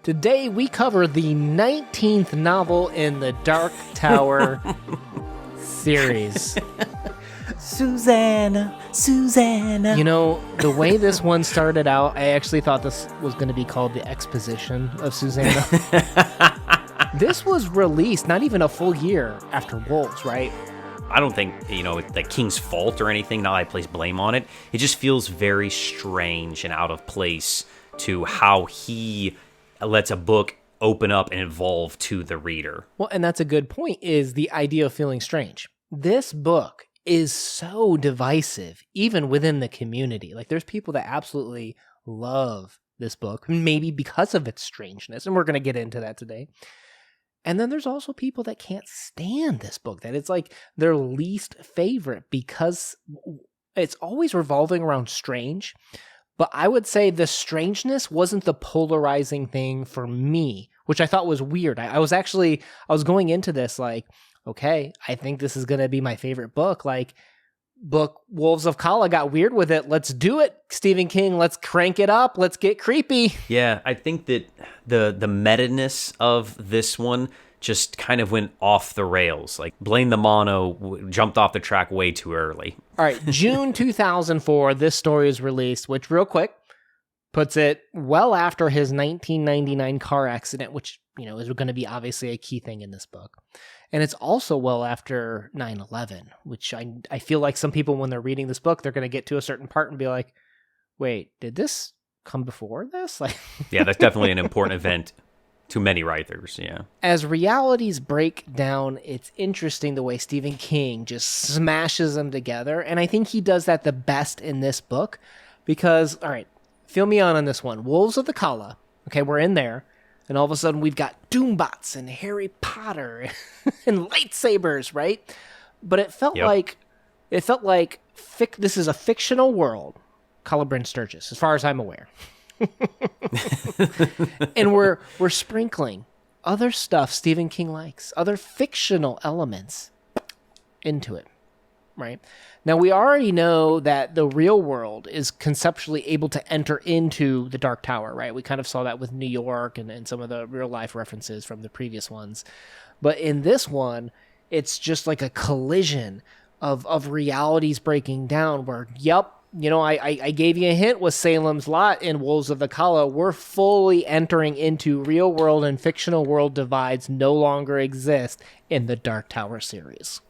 Today we cover the 19th novel in the Dark Tower series. Susannah. You know, the way this one started out, I actually thought this was going to be called the Exposition of Susannah. This was released not even a full year after Wolves, right? I don't think, it's the King's fault or anything. Now I place blame on it. It just feels very strange and out of place to how he lets a book open up and evolve to the reader. Well, and that's a good point, is the idea of feeling strange. This book is so divisive, even within the community. Like, there's people that absolutely love this book, maybe because of its strangeness, and we're going to get into that today. And then there's also people that can't stand this book, that it's like their least favorite because it's always revolving around strange. But I would say the strangeness wasn't the polarizing thing for me, which I thought was weird. I was going into this like, okay, I think this is going to be my favorite book. Like, book Wolves of Kala got weird with it. Let's do it, Stephen King. Let's crank it up. Let's get creepy. Yeah, I think that the meta-ness of this one just kind of went off the rails. Like, Blame the Mono jumped off the track way too early. All right, June 2004, this story is released, which real quick puts it well after his 1999 car accident, which, is going to be obviously a key thing in this book. And it's also well after 9/11, which I feel like some people, when they're reading this book, they're going to get to a certain part and be like, wait, did this come before this? Like, yeah, that's definitely an important event to many writers, yeah. As realities break down, it's interesting the way Stephen King just smashes them together. And I think he does that the best in this book because, all right, fill me on this one. Wolves of the Kala. Okay, we're in there. And all of a sudden we've got Doombots and Harry Potter and lightsabers, right? But it felt like this is a fictional world, Calabrine Sturgis, as far as I'm aware. And we're sprinkling other stuff Stephen King likes, other fictional elements into it, right? Now, we already know that the real world is conceptually able to enter into the Dark Tower, right? We kind of saw that with New York and some of the real-life references from the previous ones. But in this one, it's just like a collision of realities breaking down where, I gave you a hint with Salem's Lot in Wolves of the Kala. We're fully entering into real world and fictional world divides no longer exist in the Dark Tower series.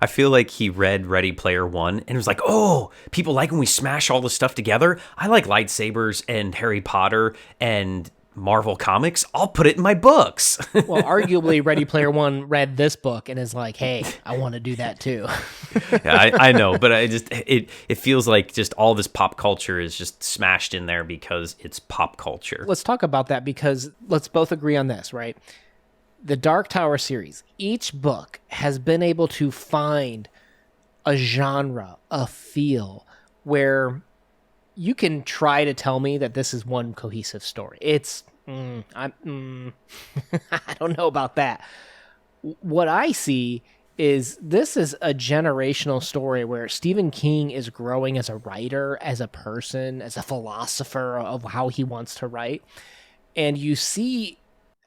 I feel like he read Ready Player One and was like, oh, people like when we smash all this stuff together. I like lightsabers and Harry Potter and Marvel Comics. I'll put it in my books. Well, arguably Ready Player One read this book and is like, hey, I want to do that too. Yeah, I know, but it feels like just all this pop culture is just smashed in there because it's pop culture. Let's talk about that because let's both agree on this, right? The Dark Tower series, each book has been able to find a genre, a feel, where you can try to tell me that this is one cohesive story. It's, I don't know about that. What I see is this is a generational story where Stephen King is growing as a writer, as a person, as a philosopher of how he wants to write. And you see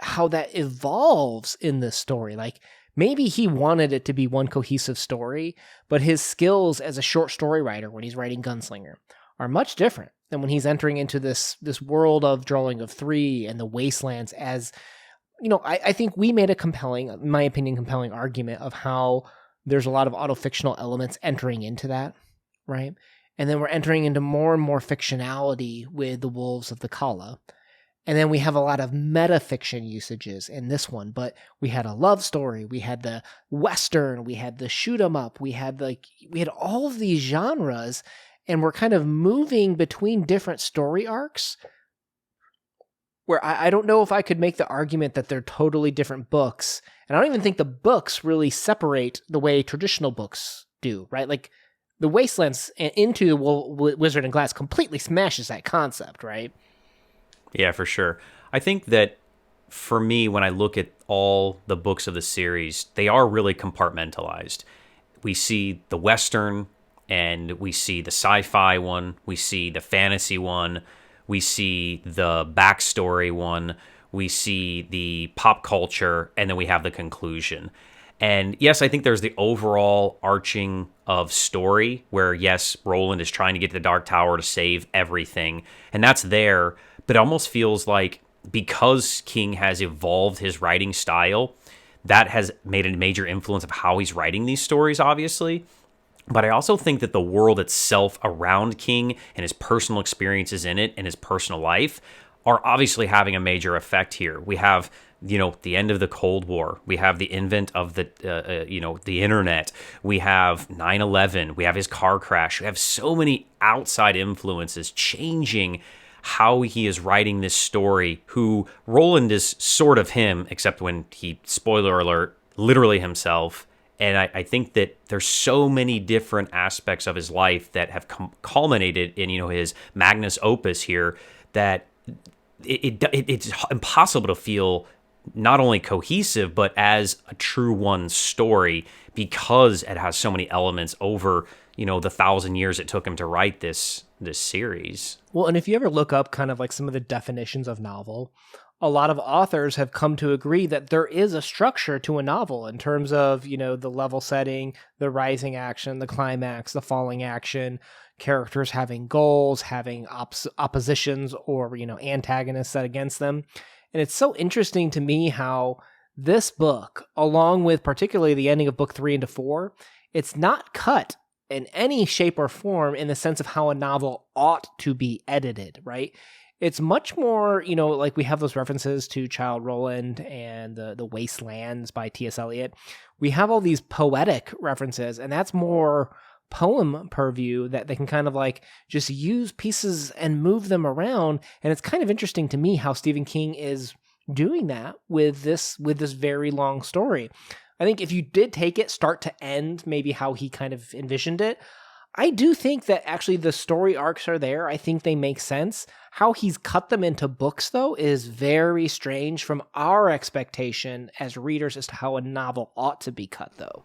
how that evolves in this story. Like, maybe he wanted it to be one cohesive story, but his skills as a short story writer when he's writing Gunslinger are much different than when he's entering into this world of Drawing of Three and the Wastelands. As I think we made a compelling, in my opinion, compelling argument of how there's a lot of autofictional elements entering into that, right? And then we're entering into more and more fictionality with the Wolves of the Kala. And then we have a lot of metafiction usages in this one, but we had a love story, we had the Western, we had the shoot 'em up, we had all of these genres, and we're kind of moving between different story arcs where I don't know if I could make the argument that they're totally different books. And I don't even think the books really separate the way traditional books do, right? Like, the Wastelands into Wizard and Glass completely smashes that concept, right? Yeah, for sure. I think that for me, when I look at all the books of the series, they are really compartmentalized. We see the Western, and we see the sci-fi one, we see the fantasy one, we see the backstory one, we see the pop culture, and then we have the conclusion. And yes, I think there's the overall arching of story where, yes, Roland is trying to get to the Dark Tower to save everything, and that's there, but it almost feels like because King has evolved his writing style, that has made a major influence of how he's writing these stories, obviously. But I also think that the world itself around King and his personal experiences in it and his personal life are obviously having a major effect here. We have, the end of the Cold War. We have the invent of the internet. We have 9/11. We have his car crash. We have so many outside influences changing how he is writing this story, who Roland is sort of him, except when he, spoiler alert, literally himself. And I think that there's so many different aspects of his life that have culminated in, his magnus opus here that it's impossible to feel not only cohesive, but as a true one story, because it has so many elements over, the 1,000 years it took him to write this series. Well, and if you ever look up kind of like some of the definitions of novel, a lot of authors have come to agree that there is a structure to a novel in terms of, the level setting, the rising action, the climax, the falling action, characters having goals, having oppositions or, antagonists set against them. And it's so interesting to me how this book, along with particularly the ending of book 3 into 4, it's not cut in any shape or form in the sense of how a novel ought to be edited, right? It's much more, like we have those references to Childe Roland and the Wastelands by T.S. Eliot. We have all these poetic references, and that's more poem purview that they can kind of like just use pieces and move them around. And it's kind of interesting to me how Stephen King is doing that with this very long story. I think if you did take it start to end, maybe how he kind of envisioned it, I do think that actually the story arcs are there. I think they make sense. How he's cut them into books, though, is very strange from our expectation as readers as to how a novel ought to be cut, though.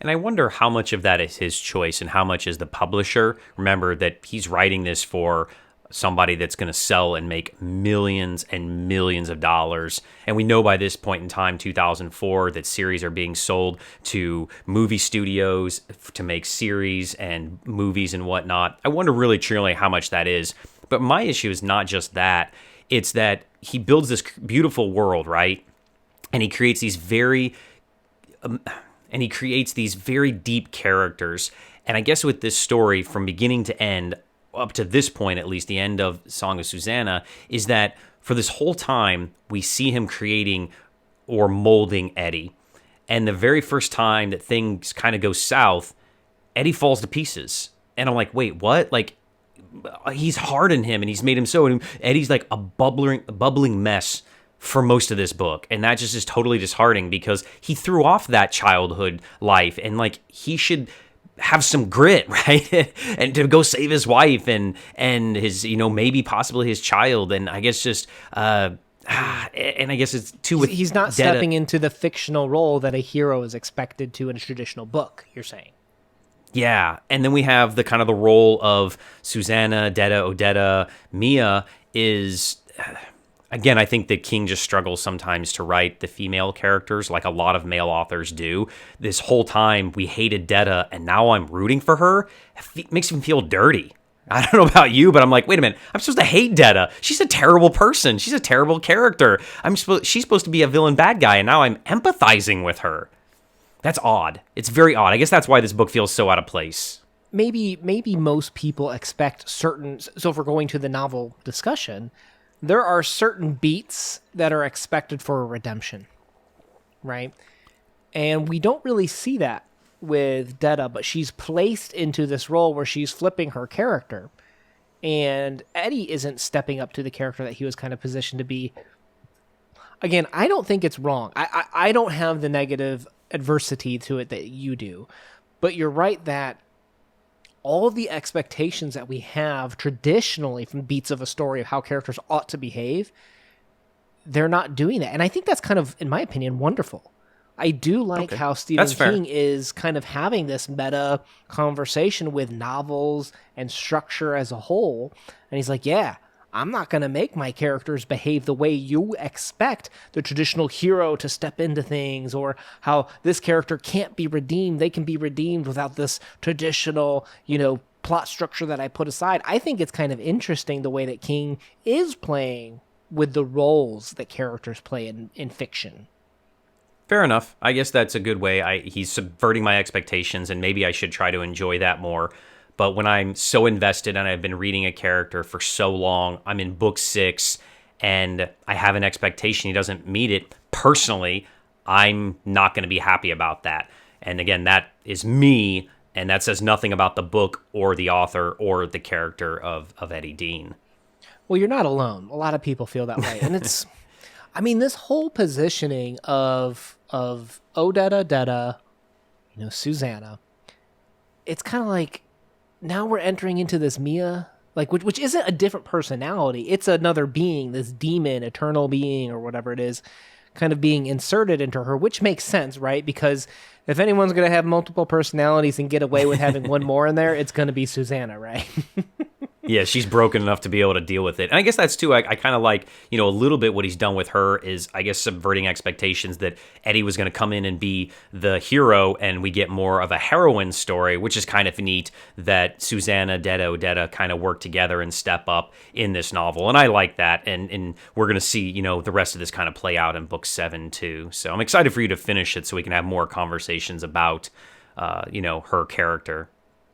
And I wonder how much of that is his choice and how much is the publisher. Remember that he's writing this for somebody that's going to sell and make millions and millions of dollars. And we know by this point in time, 2004, that series are being sold to movie studios to make series and movies and whatnot. I wonder really truly how much that is. But my issue is not just that. It's that he builds this beautiful world, right? And he creates these very deep characters. And I guess with this story, from beginning to end, up to this point, at least the end of Song of Susannah, is that for this whole time, we see him creating or molding Eddie. And the very first time that things kind of go south, Eddie falls to pieces. And I'm like, wait, what? Like, he's hardened him and he's made him so. And Eddie's like a bubbling mess for most of this book. And that just is totally disheartening because he threw off that childhood life. And like, he should have some grit, right? And to go save his wife and his, maybe possibly his child. And I guess just, and I guess it's too. He's not stepping into the fictional role that a hero is expected to in a traditional book, you're saying. Yeah. And then we have the kind of the role of Susannah, Detta, Odetta, Mia is, again, I think that King just struggles sometimes to write the female characters like a lot of male authors do. This whole time we hated Detta and now I'm rooting for her. It makes me feel dirty. I don't know about you, but I'm like, wait a minute. I'm supposed to hate Detta. She's a terrible person. She's a terrible character. She's supposed to be a villain bad guy, and now I'm empathizing with her. That's odd. It's very odd. I guess that's why this book feels so out of place. Maybe most people expect certain... So if we're going to the novel discussion, there are certain beats that are expected for a redemption, right? And we don't really see that with Detta, but she's placed into this role where she's flipping her character. And Eddie isn't stepping up to the character that he was kind of positioned to be. Again, I don't think it's wrong. I don't have the negative adversity to it that you do. But you're right that all the expectations that we have traditionally from beats of a story of how characters ought to behave, they're not doing that. And I think that's kind of, in my opinion, wonderful. I do like Okay. how Stephen That's fair. King is kind of having this meta conversation with novels and structure as a whole. And he's like, yeah, I'm not going to make my characters behave the way you expect the traditional hero to step into things, or how this character can't be redeemed. They can be redeemed without this traditional, plot structure that I put aside. I think it's kind of interesting the way that King is playing with the roles that characters play in fiction. Fair enough. I guess that's a good way. He's subverting my expectations, and maybe I should try to enjoy that more. But when I'm so invested and I've been reading a character for so long, I'm in book 6, and I have an expectation he doesn't meet it, personally, I'm not going to be happy about that. And again, that is me, and that says nothing about the book or the author or the character of Eddie Dean. Well, you're not alone. A lot of people feel that way. And it's, I mean, this whole positioning of Odetta, Susannah, it's kind of like, now we're entering into this Mia, like, which isn't a different personality. It's another being, this demon, eternal being, or whatever it is, kind of being inserted into her, which makes sense, right? Because if anyone's going to have multiple personalities and get away with having one more in there, it's going to be Susannah, right? Yeah, she's broken enough to be able to deal with it. And I guess that's too, I kind of like, a little bit what he's done with her is, I guess, subverting expectations that Eddie was going to come in and be the hero, and we get more of a heroine story, which is kind of neat that Susannah, Odetta kind of work together and step up in this novel. And I like that. And we're going to see, the rest of this kind of play out in book 7 too. So I'm excited for you to finish it so we can have more conversations about, her character.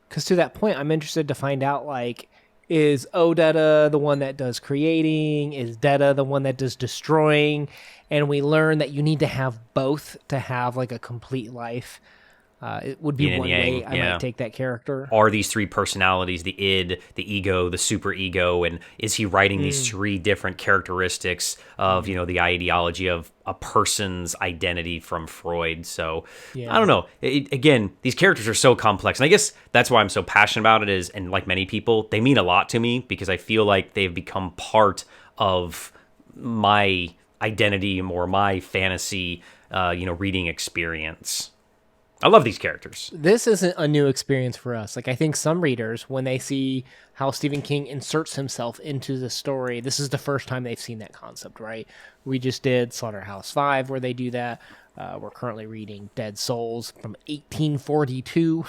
Because to that point, I'm interested to find out, like, is Odetta the one that does creating? Is Detta the one that does destroying? And we learn that you need to have both to have like a complete life. It would be Yin and one yang, way I might take that character. Are these 3 personalities, the id, the ego, the super ego, and is he writing these 3 different characteristics of, the ideology of a person's identity from Freud? So, I don't know. Again, these characters are so complex, and I guess that's why I'm so passionate about it and like many people, they mean a lot to me because I feel like they've become part of my identity or my fantasy, reading experience. I love these characters. This isn't a new experience for us. Like, I think some readers, when they see how Stephen King inserts himself into the story, this is the first time they've seen that concept, right? We just did Slaughterhouse-Five, where they do that. We're currently reading Dead Souls from 1842,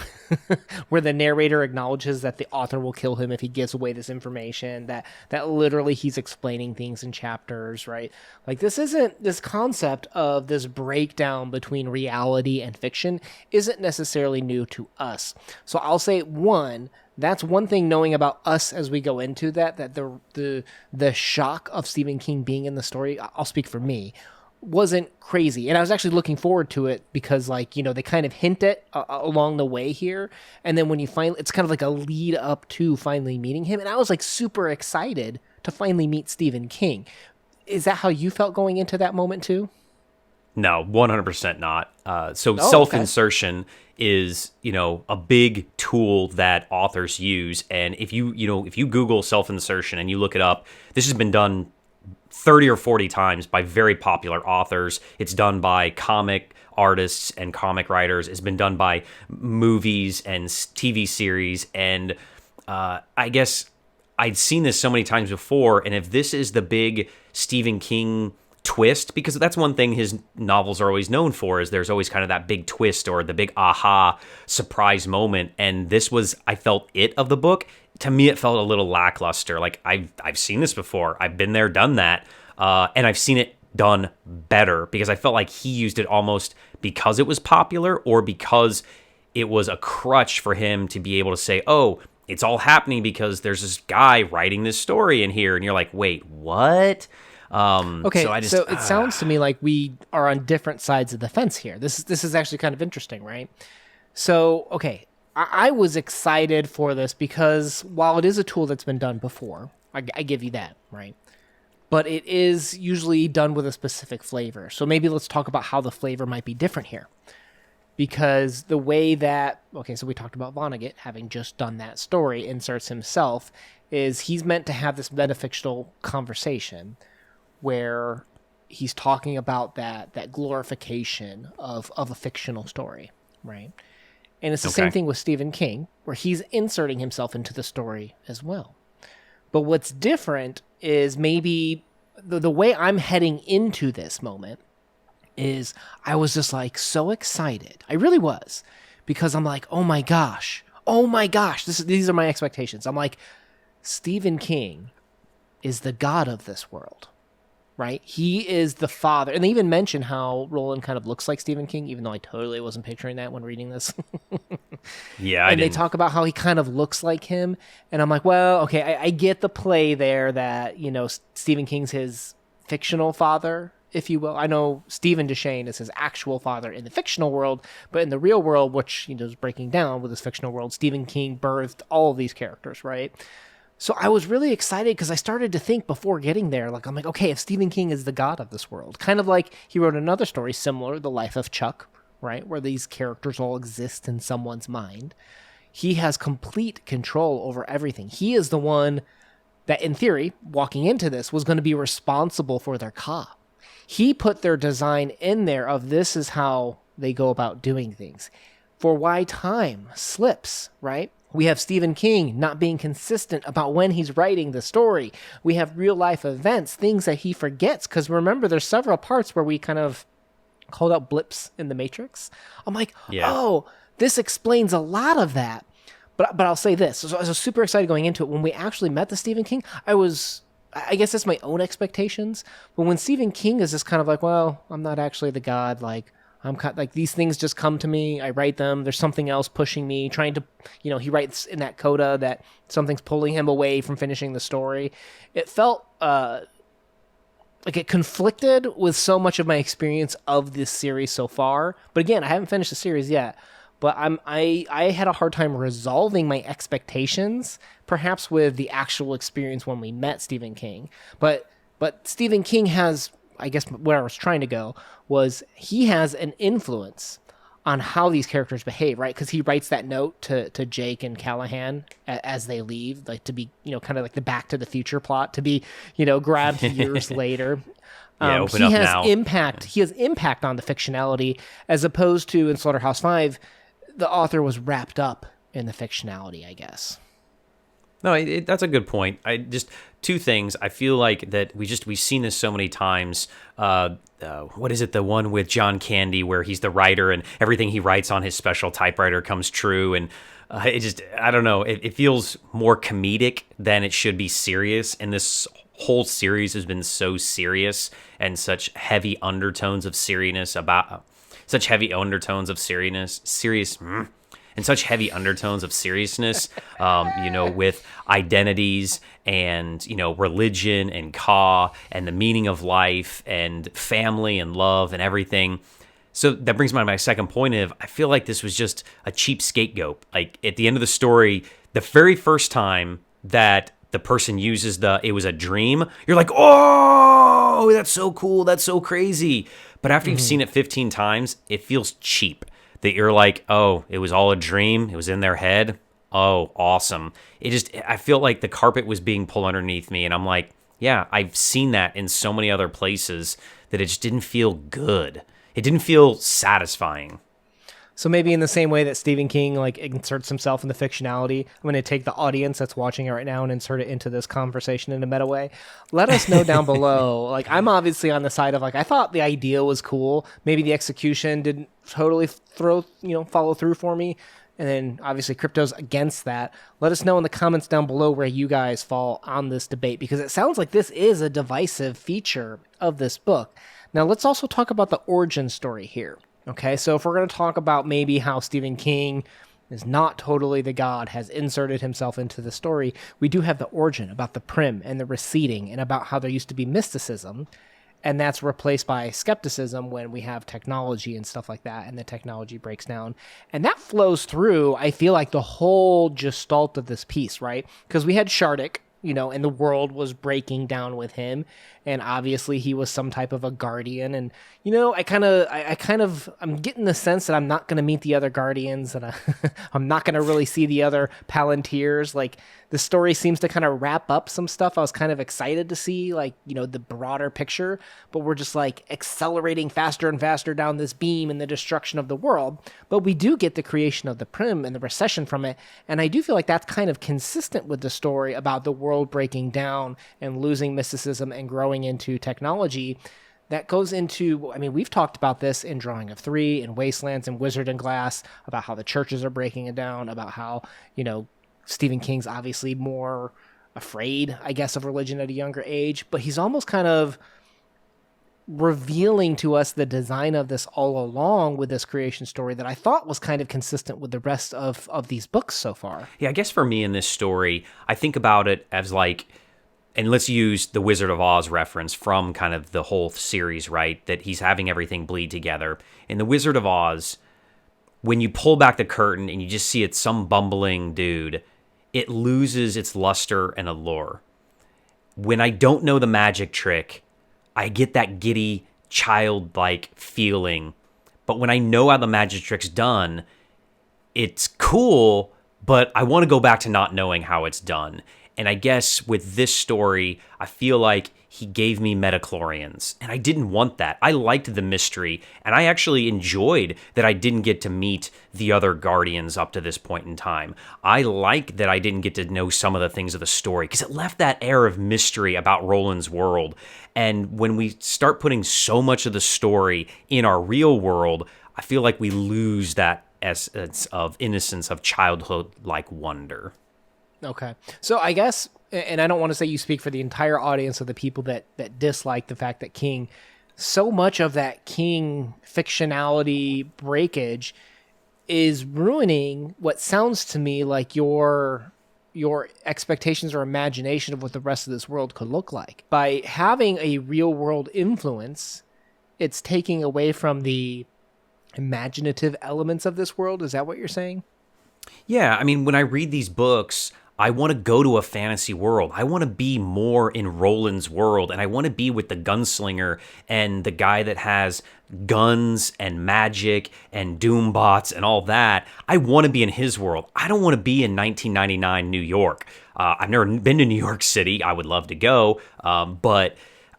where the narrator acknowledges that the author will kill him if he gives away this information, that literally he's explaining things in chapters, right? Like, this concept of this breakdown between reality and fiction isn't necessarily new to us. So I'll say, that's one thing knowing about us as we go into that the shock of Stephen King being in the story, I'll speak for me, wasn't crazy. And I was actually looking forward to it because, like, they kind of hint it along the way here. And then when you finally, it's kind of like a lead up to finally meeting him. And I was like super excited to finally meet Stephen King. Is that how you felt going into that moment too? No, 100% not. Self-insertion is, a big tool that authors use. And if you Google self-insertion and you look it up, this has been done 30 or 40 times by very popular authors. It's done by comic artists and comic writers. It's been done by movies and TV series. And I guess I'd seen this so many times before. And if this is the big Stephen King twist, because that's one thing his novels are always known for, is there's always kind of that big twist or the big aha surprise moment. And this was, I felt, it of the book. To me, it felt a little lackluster. Like, I've seen this before. I've been there, done that. And I've seen it done better because I felt like he used it almost because it was popular or because it was a crutch for him to be able to say, oh, it's all happening because there's this guy writing this story in here. And you're like, wait, what? Okay, so it sounds to me like we are on different sides of the fence here. This is actually kind of interesting, right? So, okay, I was excited for this because while it is a tool that's been done before, I give you that, right? But it is usually done with a specific flavor. So maybe let's talk about how the flavor might be different here. Because the way that, so we talked about Vonnegut having just done that story, inserts himself, is he's meant to have this metafictional conversation where he's talking about that glorification of a fictional story, right? And it's the same thing with Stephen King, where he's inserting himself into the story as well. But what's different is maybe the way I'm heading into this moment is I was just like so excited. I really was, because I'm like, oh my gosh, these are my expectations. I'm like, Stephen King is the god of this world, right? He is the father. And they even mention how Roland kind of looks like Stephen King, even though I totally wasn't picturing that when reading this. Yeah, and they talk about how he kind of looks like him. And I'm like, well, okay, I get the play there that, Stephen King's his fictional father, if you will. I know Stephen Deshane is his actual father in the fictional world, but in the real world, which is breaking down with his fictional world, Stephen King birthed all of these characters, right? So I was really excited because I started to think before getting there, I'm like, okay, if Stephen King is the god of this world, kind of like he wrote another story similar, The Life of Chuck, right, where these characters all exist in someone's mind. He has complete control over everything. He is the one that, in theory, walking into this, was going to be responsible for their ka. He put their design in there of this is how they go about doing things. For why time slips, right? We have Stephen King not being consistent about when he's writing the story. We have real life events, things that he forgets. Because remember, there's several parts where we kind of called out blips in the Matrix. I'm like, oh, this explains a lot of that. But I'll say this. So I was super excited going into it. When we actually met the Stephen King, I guess that's my own expectations. But when Stephen King is just kind of like, well, I'm not actually the god, I'm kind of, like, these things just come to me. I write them. There's something else pushing me, trying to, he writes in that coda that something's pulling him away from finishing the story. It felt like it conflicted with so much of my experience of this series so far. But again, I haven't finished the series yet. But I had a hard time resolving my expectations, perhaps with the actual experience when we met Stephen King. But Stephen King has, I guess where I was trying to go was he has an influence on how these characters behave, right? Because he writes that note to Jake and Callahan as they leave, like to be, kind of like the Back to the Future plot, to be, grabbed years later. Open up now. He has impact on the fictionality, as opposed to in Slaughterhouse-Five, the author was wrapped up in the fictionality, I guess. No, that's a good point. Two things. I feel like that we've seen this so many times. What is it? The one with John Candy where he's the writer and everything he writes on his special typewriter comes true. And I don't know. It feels more comedic than it should be serious. And this whole series has been so serious and such heavy undertones of seriousness with identities and, religion and ka and the meaning of life and family and love and everything. So that brings me to my second point of, I feel like this was just a cheap scapegoat. Like at the end of the story, the very first time that the person uses it was a dream, you're like, oh, that's so cool. That's so crazy. But after you've seen it 15 times, it feels cheap. That you're like, oh, it was all a dream. It was in their head. Oh, awesome. I feel like the carpet was being pulled underneath me. And I'm like, yeah, I've seen that in so many other places that it just didn't feel good. It didn't feel satisfying. So maybe in the same way that Stephen King inserts himself in the fictionality, I'm going to take the audience that's watching it right now and insert it into this conversation in a meta way. Let us know down below. I'm obviously on the side of I thought the idea was cool. Maybe the execution didn't totally follow through for me. And then obviously Crypto's against that. Let us know in the comments down below where you guys fall on this debate, because it sounds like this is a divisive feature of this book. Now let's also talk about the origin story here. Okay, so if we're going to talk about maybe how Stephen King is not totally the god, has inserted himself into the story, we do have the origin about the prim and the receding and about how there used to be mysticism, and that's replaced by skepticism when we have technology and stuff like that, and the technology breaks down. And that flows through, I feel like, the whole gestalt of this piece, right? Because we had Shardik, and the world was breaking down with him. And obviously he was some type of a guardian. And, I'm getting the sense that I'm not going to meet the other guardians, and I'm not going to really see the other Palantirs. the story seems to kind of wrap up some stuff I was kind of excited to see, like, the broader picture, but we're just like accelerating faster and faster down this beam and the destruction of the world. But we do get the creation of the Prim and the recession from it, and I do feel like that's kind of consistent with the story about the world breaking down and losing mysticism and growing into technology. That goes into, we've talked about this in Drawing of Three, in Wastelands, and Wizard and Glass, about how the churches are breaking it down, about how, Stephen King's obviously more afraid, I guess, of religion at a younger age, but he's almost kind of revealing to us the design of this all along with this creation story that I thought was kind of consistent with the rest of these books so far. Yeah, I guess for me in this story, I think about it as like, and let's use the Wizard of Oz reference from kind of the whole series, right? That he's having everything bleed together. In the Wizard of Oz, when you pull back the curtain and you just see it's some bumbling dude, it loses its luster and allure. When I don't know the magic trick, I get that giddy, childlike feeling. But when I know how the magic trick's done, it's cool, but I want to go back to not knowing how it's done. And I guess with this story, I feel like he gave me metachlorians, and I didn't want that. I liked the mystery, and I actually enjoyed that I didn't get to meet the other Guardians up to this point in time. I like that I didn't get to know some of the things of the story, because it left that air of mystery about Roland's world. And when we start putting so much of the story in our real world, I feel like we lose that essence of innocence, of childhood-like wonder. Okay. So I guess, and I don't want to say you speak for the entire audience of the people that dislike the fact that King, so much of that King fictionality breakage is ruining what sounds to me like your expectations or imagination of what the rest of this world could look like. By having a real world influence, it's taking away from the imaginative elements of this world. Is that what you're saying? Yeah, when I read these books, I want to go to a fantasy world. I want to be more in Roland's world, and I want to be with the gunslinger and the guy that has guns and magic and doombots and all that. I want to be in his world. I don't want to be in 1999 New York. I've never been to New York City. I would love to go, but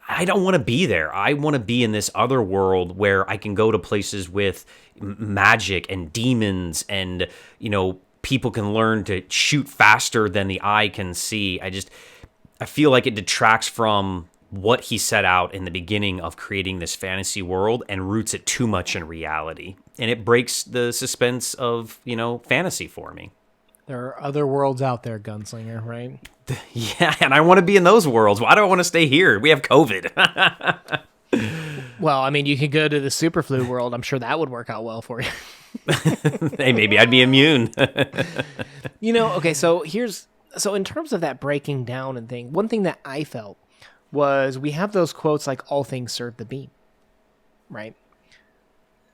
I don't want to be there. I want to be in this other world where I can go to places with magic and demons and, people can learn to shoot faster than the eye can see. I feel like it detracts from what he set out in the beginning of creating this fantasy world and roots it too much in reality. And it breaks the suspense of, fantasy for me. There are other worlds out there, Gunslinger, right? Yeah, and I want to be in those worlds. Why do I want to stay here? We have COVID. Well, you could go to the Superflu world. I'm sure that would work out well for you. Hey, maybe I'd be immune. Okay, so in terms of that breaking down and thing, one thing that I felt was we have those quotes like all things serve the beam, right?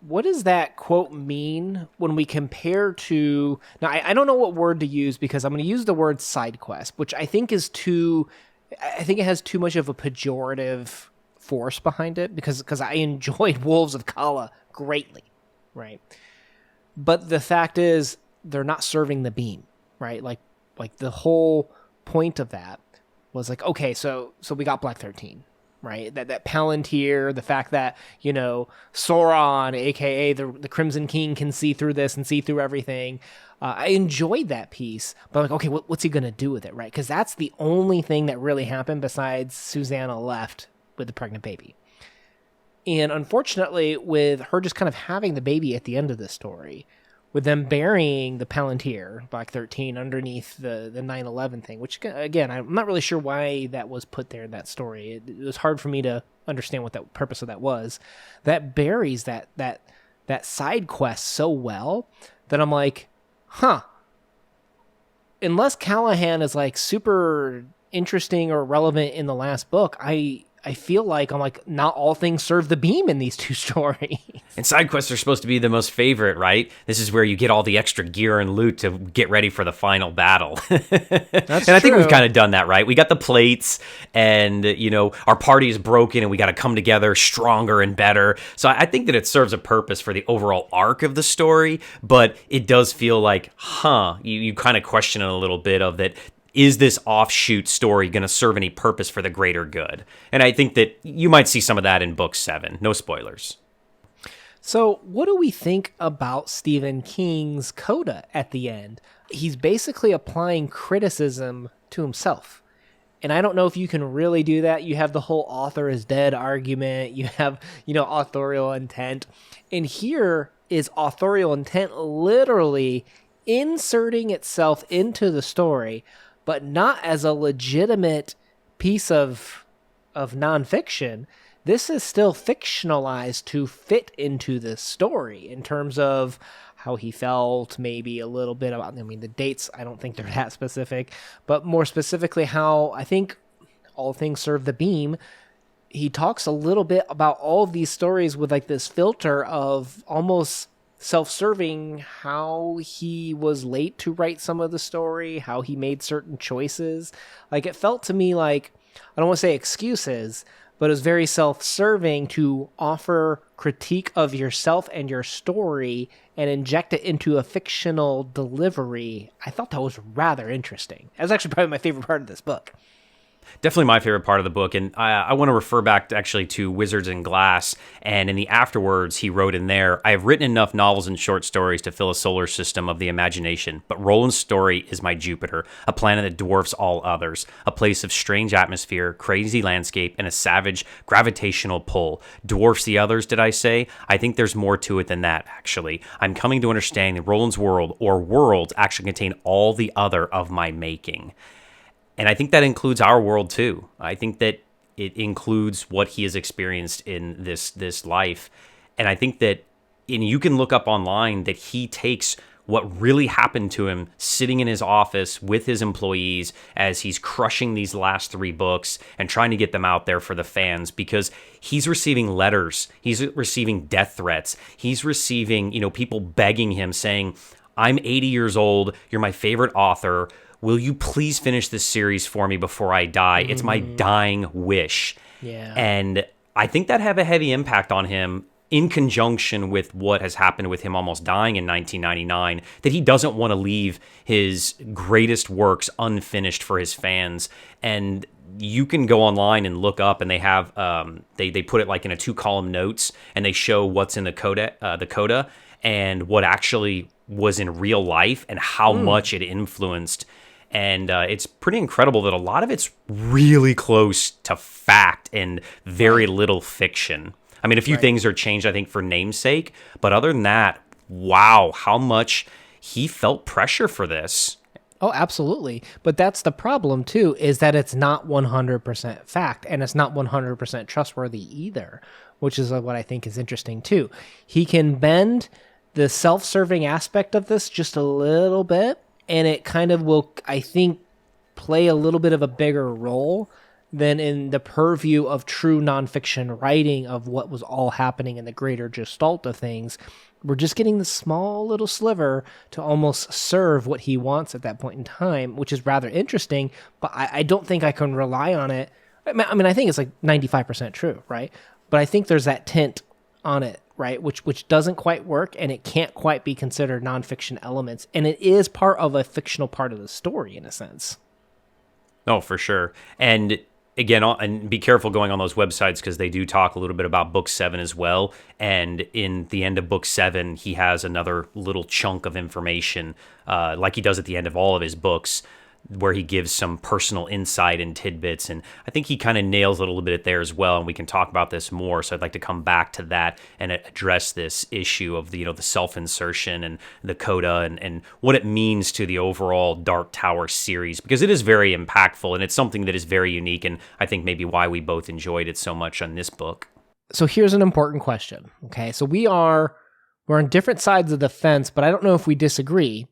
What does that quote mean when we compare to... Now, I don't know what word to use because I'm going to use the word side quest, which I think is I think it has too much of a pejorative force behind it because I enjoyed Wolves of Kala greatly, right? But the fact is, they're not serving the beam, right? Like the whole point of that was like, okay, so we got Black 13, right? That Palantir, the fact that, Sauron, aka the Crimson King, can see through this and see through everything. I enjoyed that piece, but like, okay, what's he gonna do with it, right? Because that's the only thing that really happened besides Susannah left with the pregnant baby. And unfortunately, with her just kind of having the baby at the end of the story, with them burying the Palantir, Black 13, underneath the 9/11 thing, which, again, I'm not really sure why that was put there in that story. It was hard for me to understand what that purpose of that was. That buries that side quest so well that I'm like, unless Callahan is like super interesting or relevant in the last book, I feel like I'm like, not all things serve the beam in these two stories. And side quests are supposed to be the most favorite, right? This is where you get all the extra gear and loot to get ready for the final battle. That's and I think we've kind of done that, right? We got the plates and, our party is broken and we got to come together stronger and better. So I think that it serves a purpose for the overall arc of the story, but it does feel like, you kind of question it a little bit of that. is this offshoot story going to serve any purpose for the greater good? And I think that you might see some of that in book 7. No spoilers. So, what do we think about Stephen King's coda at the end? He's basically applying criticism to himself. And I don't know if you can really do that. You have the whole author is dead argument. You have, authorial intent. And here is authorial intent literally inserting itself into the story, but not as a legitimate piece of nonfiction. This is still fictionalized to fit into the story in terms of how he felt, maybe a little bit about, the dates, I don't think they're that specific, but more specifically how I think All Things Serve the Beam, he talks a little bit about all of these stories with like this filter of almost self-serving, how he was late to write some of the story, how he made certain choices. Like it felt to me like, I don't want to say excuses, but it was very self-serving to offer critique of yourself and your story and inject it into a fictional delivery. I thought that was rather interesting. That was actually probably my favorite part of this book. Definitely my favorite part of the book, and I want to refer back to Wizards and Glass, and in the afterwards he wrote in there, I have written enough novels and short stories to fill a solar system of the imagination, but Roland's story is my Jupiter, a planet that dwarfs all others, a place of strange atmosphere, crazy landscape, and a savage gravitational pull. Dwarfs the others, did I say? I think there's more to it than that, actually. I'm coming to understand that Roland's world, or worlds, actually contain all the other of my making. And I think that includes our world too. I think that it includes what he has experienced in this life. And I think that you can look up online that he takes what really happened to him sitting in his office with his employees as he's crushing these last 3 books and trying to get them out there for the fans, because he's receiving letters, he's receiving death threats, he's receiving, people begging him saying, I'm 80 years old, you're my favorite author, will you please finish this series for me before I die? It's my dying wish. Yeah. And I think that have a heavy impact on him in conjunction with what has happened with him almost dying in 1999, that he doesn't want to leave his greatest works unfinished for his fans. And you can go online and look up, and they have they put it like in a 2-column notes, and they show what's in the coda and what actually was in real life and how much it influenced. And it's pretty incredible that a lot of it's really close to fact and very little fiction. I mean, a few things are changed, I think, for namesake. But other than that, wow, how much he felt pressure for this. Oh, absolutely. But that's the problem, too, is that it's not 100% fact, and it's not 100% trustworthy either, which is what I think is interesting, too. He can bend the self-serving aspect of this just a little bit, and it kind of will, I think, play a little bit of a bigger role than in the purview of true nonfiction writing of what was all happening in the greater gestalt of things. We're just getting the small little sliver to almost serve what he wants at that point in time, which is rather interesting, but I don't think I can rely on it. I mean, I think it's like 95% true, right? But I think there's that tint on it, right, which doesn't quite work, and it can't quite be considered nonfiction elements, and it is part of a fictional part of the story in a sense. Oh, for sure. And again, and be careful going on those websites, because they do talk a little bit about book 7 as well. And in the end of book 7, he has another little chunk of information, like he does at the end of all of his books, where he gives some personal insight and tidbits. And I think he kind of nails it a little bit there as well. And we can talk about this more. So I'd like to come back to that and address this issue of the self-insertion and the coda and what it means to the overall Dark Tower series, because it is very impactful and it's something that is very unique. And I think maybe why we both enjoyed it so much on this book. So here's an important question. Okay. So we're on different sides of the fence, but I don't know if we disagree,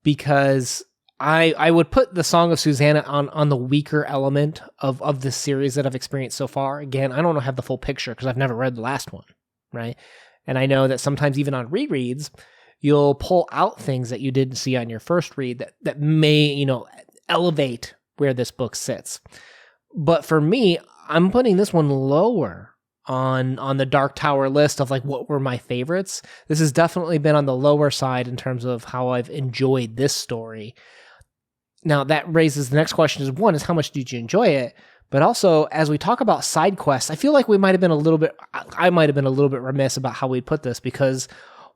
because I would put the Song of Susannah on the weaker element of this series that I've experienced so far. Again, I don't have the full picture because I've never read the last one, right? And I know that sometimes even on rereads, you'll pull out things that you didn't see on your first read that may, elevate where this book sits. But for me, I'm putting this one lower on the Dark Tower list of like what were my favorites. This has definitely been on the lower side in terms of how I've enjoyed this story. Now that raises the next question is, one is how much did you enjoy it? But also, as we talk about side quests, I feel like I might have been a little bit remiss about how we put this, because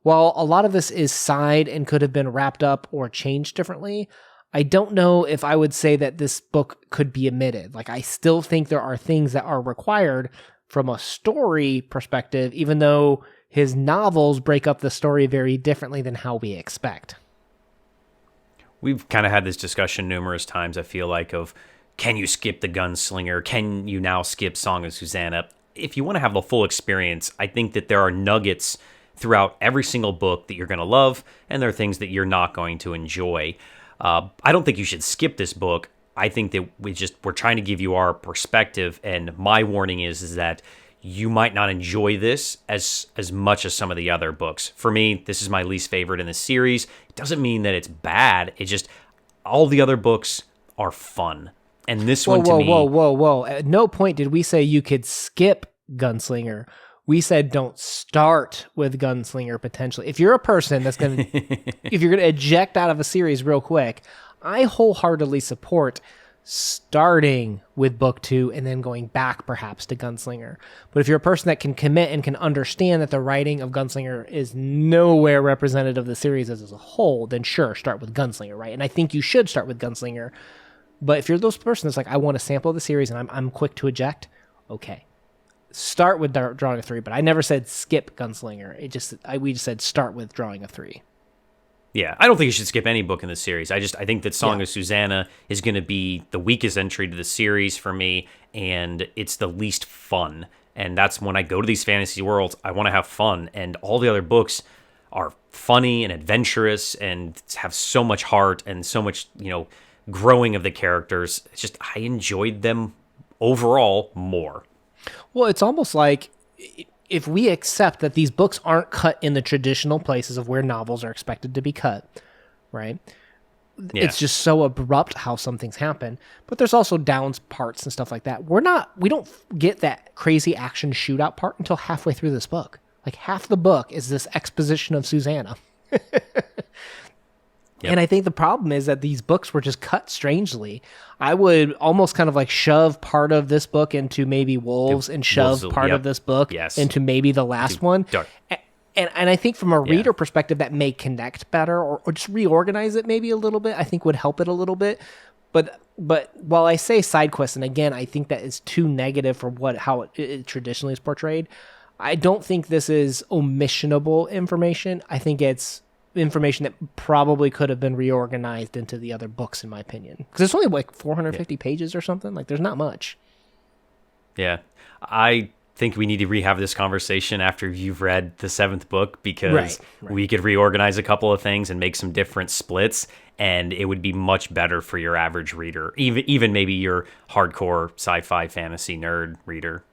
while a lot of this is side and could have been wrapped up or changed differently, I don't know if I would say that this book could be omitted. Like, I still think there are things that are required from a story perspective, even though his novels break up the story very differently than how we expect. We've kind of had this discussion numerous times, I feel like, of can you skip the Gunslinger? Can you now skip Song of Susannah? If you want to have the full experience, I think that there are nuggets throughout every single book that you're going to love, and there are things that you're not going to enjoy. I don't think you should skip this book. I think that we're trying to give you our perspective, and my warning is that you might not enjoy this as much as some of the other books. For me, this is my least favorite in the series. It doesn't mean that it's bad. It's just all the other books are fun. And this one to me... Whoa. At no point did we say you could skip Gunslinger. We said don't start with Gunslinger potentially. If you're a person that's going to... if you're going to eject out of a series real quick, I wholeheartedly support starting with book 2 and then going back perhaps to Gunslinger. But if you're a person that can commit and can understand that the writing of Gunslinger is nowhere representative of the series as a whole, then sure, start with Gunslinger, right? And I think you should start with Gunslinger. But if you're those person that's like, I want to sample the series and I'm quick to eject, okay. Start with Drawing of 3, but I never said skip Gunslinger. We just said start with Drawing of 3. Yeah, I don't think you should skip any book in the series. I think that Song of Susannah is going to be the weakest entry to the series for me, and it's the least fun. And that's when I go to these fantasy worlds, I want to have fun, and all the other books are funny and adventurous and have so much heart and so much, growing of the characters. It's just, I enjoyed them overall more. Well, it's almost like if we accept that these books aren't cut in the traditional places of where novels are expected to be cut, right? Yeah. It's just so abrupt how some things happen. But there's also downs parts and stuff like that. We don't get that crazy action shootout part until halfway through this book. Like half the book is this exposition of Susannah. Yep. And I think the problem is that these books were just cut strangely. I would almost kind of like shove part of this book into maybe Wolves and shove part of this book into maybe the last one. And I think from a reader perspective, that may connect better or just reorganize it maybe a little bit. I think would help it a little bit. But while I say side quests, and again, I think that is too negative for how it traditionally is portrayed, I don't think this is omissionable information. I think it's information that probably could have been reorganized into the other books, in my opinion. Because it's only like 450 pages or something. Like, there's not much. Yeah. I think we need to rehave this conversation after you've read the 7th book, because we could reorganize a couple of things and make some different splits, and it would be much better for your average reader, even maybe your hardcore sci-fi fantasy nerd reader.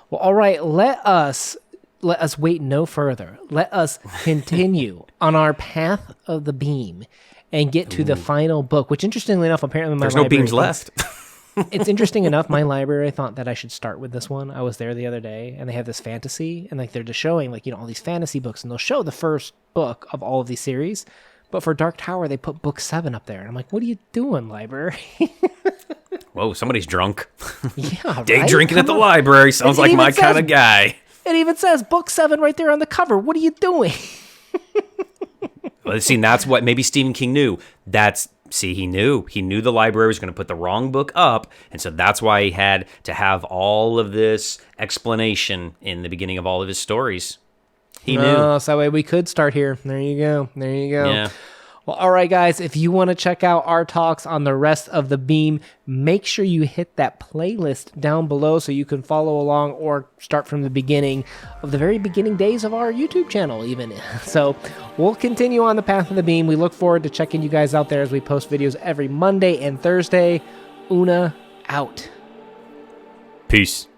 Well, all right, let us wait no further. Let us continue on our path of the beam and get to the final book, which interestingly enough, apparently there's no beams left. It's interesting enough, my library thought that I should start with this one. I was there the other day, and they have this fantasy, and like they're just showing like, all these fantasy books, and they'll show the first book of all of these series. But for Dark Tower, they put book 7 up there. And I'm like, what are you doing, library? Whoa, somebody's drunk. Yeah, Day drinking at the library. Sounds like my kind of guy. It even says book 7 right there on the cover. What are you doing? Well, see, that's what maybe Stephen King knew. He knew. He knew the library was going to put the wrong book up, and so that's why he had to have all of this explanation in the beginning of all of his stories. He knew. So that way we could start here. There you go. Yeah. Well, all right, guys, if you want to check out our talks on the rest of the beam, make sure you hit that playlist down below so you can follow along or start from the beginning of the very beginning days of our YouTube channel even. So we'll continue on the path of the beam. We look forward to checking you guys out there as we post videos every Monday and Thursday. Una out. Peace.